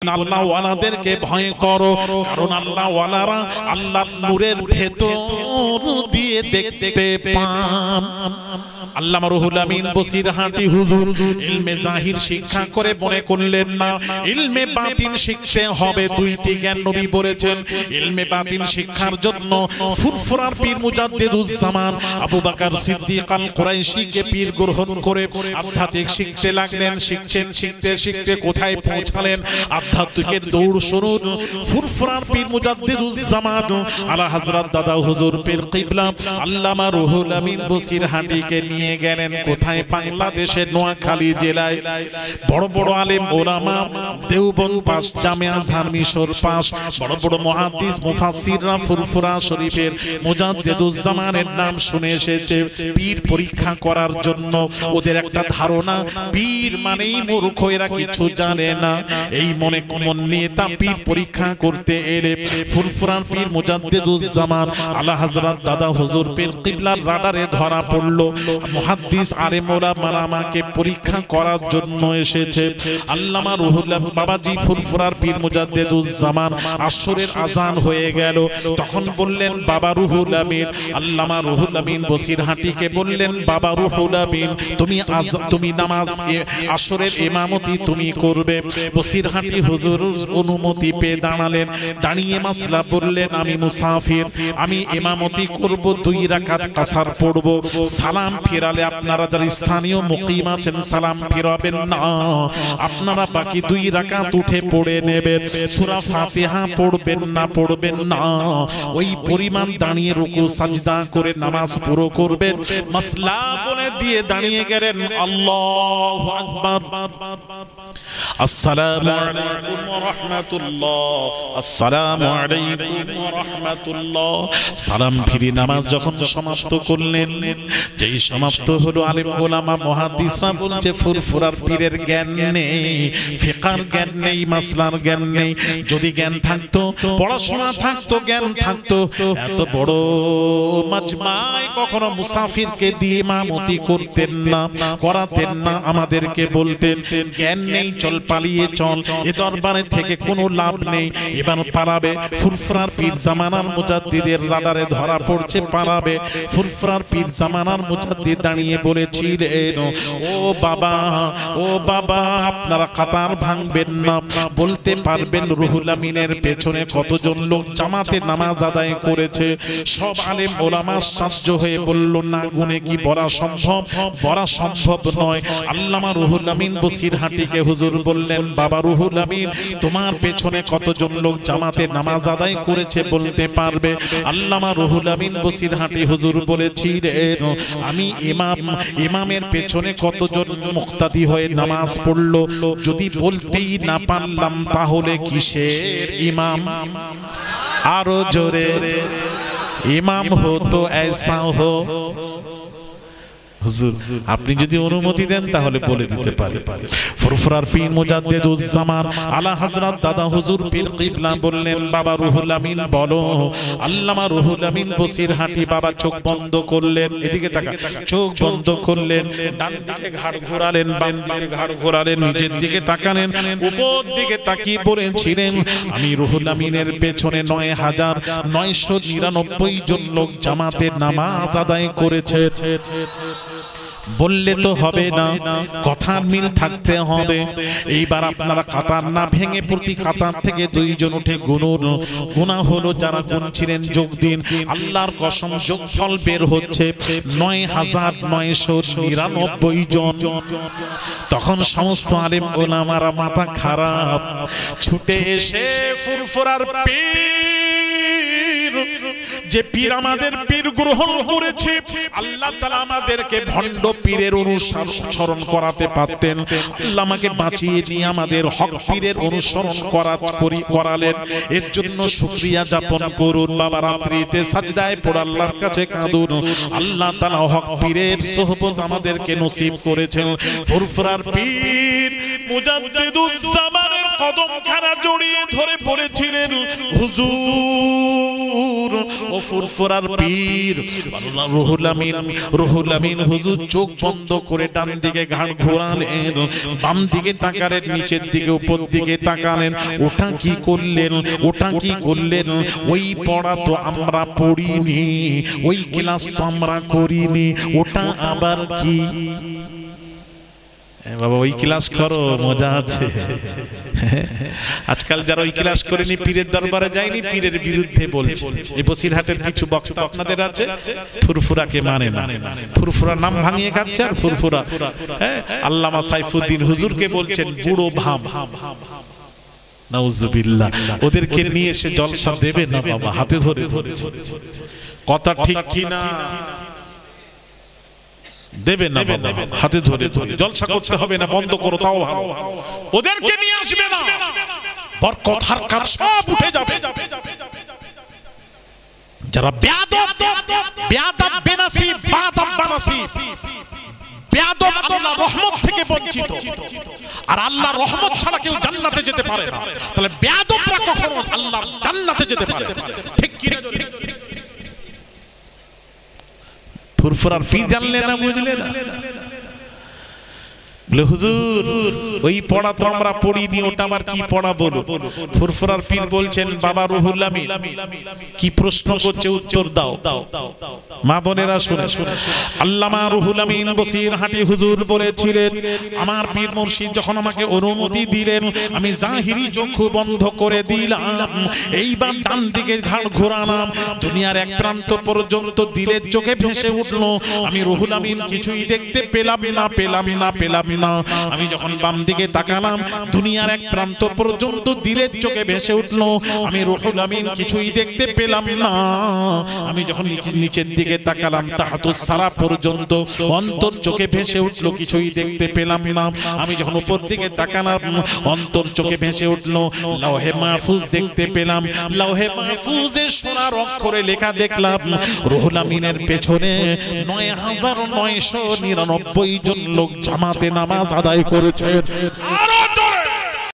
আল্লাহ ওয়ালাদেরকে ভয় করো, কারণ আল্লাহ ওয়ালারা আল্লাহর নূরের ভেতর দিয়ে দেখতে পান। আল্লামা রুহুল আমিন বসিরহাটি হুজুর ইলমে জাহির শিক্ষা করে মনে করলেন না ইলমে বাতিন শিখতে হবে। দুইটি জ্ঞান নবী বলেছেন। ইলমে বাতিন শিক্ষার জন্য ফুরফুরার পীর মুজাদ্দিদুজ্জামান আবু বকর সিদ্দিক আল কুরাইশিকে পীর গ্রহণ করে আধ্যাত্মিক শিখতে লাগলেন। শিখতে শিখতে কোথায় পৌঁছালেন? আধ্যাত্মিকের দৌড় শুনুন। ফুরফুরার পীর মুজাদ্দিদুজ্জামান আলা হযরত দাদা হুজুর পীর কিবলা আল্লামা রুহুল আমিন বসিরহাটিকে নিয়ে গেলেন কোথায়? বাংলাদেশের নোয়াখালী জেলায়। বড় বড় আলেম ওলামা দেওবন্দ পাস, জামিয়া আজহার মিশর পাস, বড় বড় মুহাদ্দিস মুফাসসিররা ফুরফুরা শরীফের মুজাদ্দিদুজ্জামানের নাম শুনে এসেছে পীর পরীক্ষা করার জন্য। ওদের একটা ধারণা পীর মানেই মূর্খ, এরা কিছু জানে না। এই মন নিয়ে তা পীর পরীক্ষা করতে এলে ফুরফুরার পীর মুজাদ্দিদুজ্জামান আলা হযরত দাদা হুজুর পীর কিবলার রাডারে ধরা পড়ল। মুহাদ্দিস আলেম ওলামারা আমাকে পরীক্ষা করার জন্য এসেছে। আল্লামা রুহুল বাবাজি ফুরফুরার পীর মুজাদ্দিদুজ্জামান আসরের আজান হয়ে গেল। তখন বললেন বাবা রুহুল আমিন, আল্লামা রুহুল আমিন বসিরহাটিকে বললেন বাবা রুহুল আমিন তুমি নামাজ আসরের ইমামতি তুমি করবে। বসিরহাটি হুজুর অনুমতি পেয়ে দাঁড়ালেন। দাঁড়িয়ে মাসলা বললেন আমি মুসাফির, আমি ইমামতি করব, 2 রাকাত কাসার পড়ব। সালাম ফিরালে আপনারা যারা স্থানীয় মুকিম আছেন সালাম ফিরাবেন না, আপনারা বাকি 2 রাকাত উঠে পড়ে নেবেন। সূরা ফাতিহা পড়বেন না, ওই পরিমাণ দাঁড়িয়ে রুকু সাজদা করে নামাজ পুরো করবেন। মাসলা বলে দিয়ে দাঁড়িয়ে গেলেন। আল্লাহু আকবার, আসসালামু আলাইকুম ওয়া রাহমাতুল্লাহ, আসসালামু আলাইকুম ওয়া রাহমাতুল্লাহ। সালাম ফিরে নামাজ যখন সমাপ্ত করলেন, যেই সমাপ্ত হলো আলেম ওলামা মুহাদ্দিসরা বলছে ফুরফুরার পীরের জ্ঞান নেই, ফিকহার জ্ঞান নেই, মাসলার জ্ঞান নেই। যদি জ্ঞান থাকতো, পড়াশোনা থাকতো, জ্ঞান থাকতো, এত বড় মাজমায় কখনো মুসাফিরকে দিয়ে ইমামতি করতেন না, করাতেন না। আমাদেরকে বলতেন জ্ঞান নেই, চল পালিয়ে চল, এ দরবারে থেকে কোনো লাভ নেই। এবার পালাবে। ফুরফুরার পীর জামানার মুজাদ্দিদের রাডারে ধরা পড়ছে, পালাবে। ফুরফুরার পীর জামানার মুজাদ্দিদ দাঁড়িয়ে বলেছিলেন ও বাবা আপনারা কাতার ভাঙবেন না। বলতে পারবেন রুহুল আমিনের পেছনে কতজন লোক জামাতে নামাজ আদায় করেছে? সব আলেম ওলামা সাহায্য হয়ে বলল না গুনে কি বলা সম্ভব নয়। আল্লামা রুহুল আমিন বসিরহাটিকে হুজুর বললেন বাবা রুহুল আমিন তোমার পেছনে কতজন লোক জামাতে নামাজ আদায় করেছে বলতে পারবে? আল্লামা রুহুল আমিন বসিরহাটি হুজুর বলেছিলেন আমি ইমামের পেছনে কতজন মুক্তাদি হয়ে নামাজ পড়লো যদি বলতেই না পারলাম তাহলে কিসের ইমাম? আরো জোরে, ইমাম হো তো ऐसा हो। হুজুর আপনি যদি অনুমতি দেন তাহলে বলে দিতে পারি। ফুরফুরার পীর মুজাদ্দিদুজ্জামান আলা হযরত দাদা হুজুর পীর কিবলা বললেন বাবা রুহুল আমিন বলো। আল্লামা রুহুল আমিন বসিরহাটি বাবা চোখ বন্ধ করলেন, এদিকে তাকা, চোখ বন্ধ করলেন, ডান দিকে ঘাড় ঘোরালেন, বাম দিকে ঘাড় ঘোরালেন, নিচের দিকে তাকালেন, উপর দিকে তাকিয়ে বলেছিলেন আমি রুহুল আমিনের পেছনে ৯,৯৯৯ জন লোক জামাতে নামাজ আদায় করেছে। বললে তো হবে না, কথার মিল থাকতে হবে। এইবার আপনারা কাতার না ভেঙে প্রতি কাতার থেকে 2 জন উঠে গুনুন। গুনাহ হলো যারা গুনছিলেন যোগ দিন, আল্লাহর কসম যোগফল বের হচ্ছে ৯,৯৯৯ জন। তখন সমস্ত আলেম ওলামারা মাথা খারাপ, ছুটে এসে ফুরফুরার পীর, যে পীর আমাদের পীর গ্রহণ করেছে, আল্লাহ তাআলা আমাদেরকে ভণ্ড পীরের অনুসরণ করাতে পারতেন। আল্লাহ আমাকে বাঁচিয়ে নিয়ে আমাদের হক পীরের অনুসরণ করালেন। এর জন্য শুকরিয়া যাপন করুন। বাবা রাত্রিতে সাজদায় পড়ে আল্লাহর কাছে কাঁদুন। আল্লাহ তাআলা হক পীরের সোহবত আমাদেরকে নসিব করেছেন। ফুরফুরার পীর মুজাদ্দিদুজ্জামানের কদমখানা জড়িয়ে ধরে পড়েছিলেন হুজুর হুজুর ও ফুরফুরার পীর রুহুল আমিন হুজুর চোখ বন্ধ করে ডান দিকে ঘাড় ঘোরালেন, বাম দিকে তাকালেন, নিচের দিকে উপর দিকে তাকালেন। ওটা কি করলেন, ওটা কি করলেন? ওই পড়া তো আমরা পড়িনি, ওই ক্লাস তো আমরা করিনি, ওটা আবার কি? বাবা ওই ক্লাস করো, মজা আছে। আজকাল যারা ওই ক্লাস করেনি, পীরের দরবারে যায়নি, পীরের বিরুদ্ধে বলছে। এই বসিরহাটের কিছু বক্তা আপনাদের আছে, ফুরফুরাকে মানে না, ফুরফুরা নাম ভাঙিয়ে খাচ্ছে। আর ফুরফুরা আল্লামা সাইফুদ্দিন হুজুরকে বলছেন বুড়ো ভাম। নাউজুবিল্লাহ। ওদেরকে নিয়ে এসে জলসা দেবে না বাবা, হাতে ধরে ধরেছে। কথা ঠিক কি না? দেবে না বাবা, হাতে ধরে ধরে। জলসা করতে হবে না, বন্ধ করো তাও ভালো। ওদেরকে নিয়ে আসবে না, বরকত হারকাত সব উঠে যাবে। যারা বেয়াদব, বেয়াদব বেনাসিব, বাদব বানাসিব, বেয়াদব আল্লাহ রহমত থেকে বঞ্চিত। আর আল্লাহ রহমত ছাড়া কেউ জান্নাতে যেতে পারে না। তাহলে বেয়াদবরা কখনো আল্লাহর জান্নাতে যেতে পারে না, ঠিক কি না? ফুরফুরার পীর জানলে না, বুঝলে না? বলে হুজুর ওই পড়া তো আমরা পড়িনি, ওটা আবার কি পড়া বলো? ফুরফুরার পীর বলছেন বাবা রুহুল আমিন কি প্রশ্ন করছে, উত্তর দাও। মা বোনেরা শুনে, আল্লামা রুহুল আমিন বসিরহাটি হুজুর বলেছিলেন, আমার পীর মুর্শিদ যখন আমাকে অনুমতি দিলেন, আমি জাহিরি চক্ষু বন্ধ করে দিলাম, এইবার ডান দিকে ঘাড় ঘোরালাম, দুনিয়ার এক প্রান্ত পর্যন্ত দিলের চোখে ভেসে উঠলো। আমি রুহুল আমিন কিছুই দেখতে পেলাম না, পেলাম না, পেলাম না। আমি যখন বাম দিকে তাকালাম, দুনিয়ার এক প্রান্ত পর্যন্ত দিলের চোখে ভেসে উঠলো। আমি রুহুল আমিন কিছুই দেখতে পেলাম না। আমি যখন নিচের দিকে তাকালাম, তাহাতুস সারা পর্যন্ত অন্তর চোখে ভেসে উঠলো, কিছুই দেখতে পেলাম না। আমি যখন উপর দিকে তাকালাম, অন্তর চোখে ভেসে উঠলো। লাওহে মাহফুজ দেখতে পেলাম, লাওহে মাহফুজে সোনার অক্ষরে লেখা দেখলাম, রুহুল আমিনের পেছনে ৯৯৯৯ জন লোক জামাতে নামাজ আদায় করেছে। আরো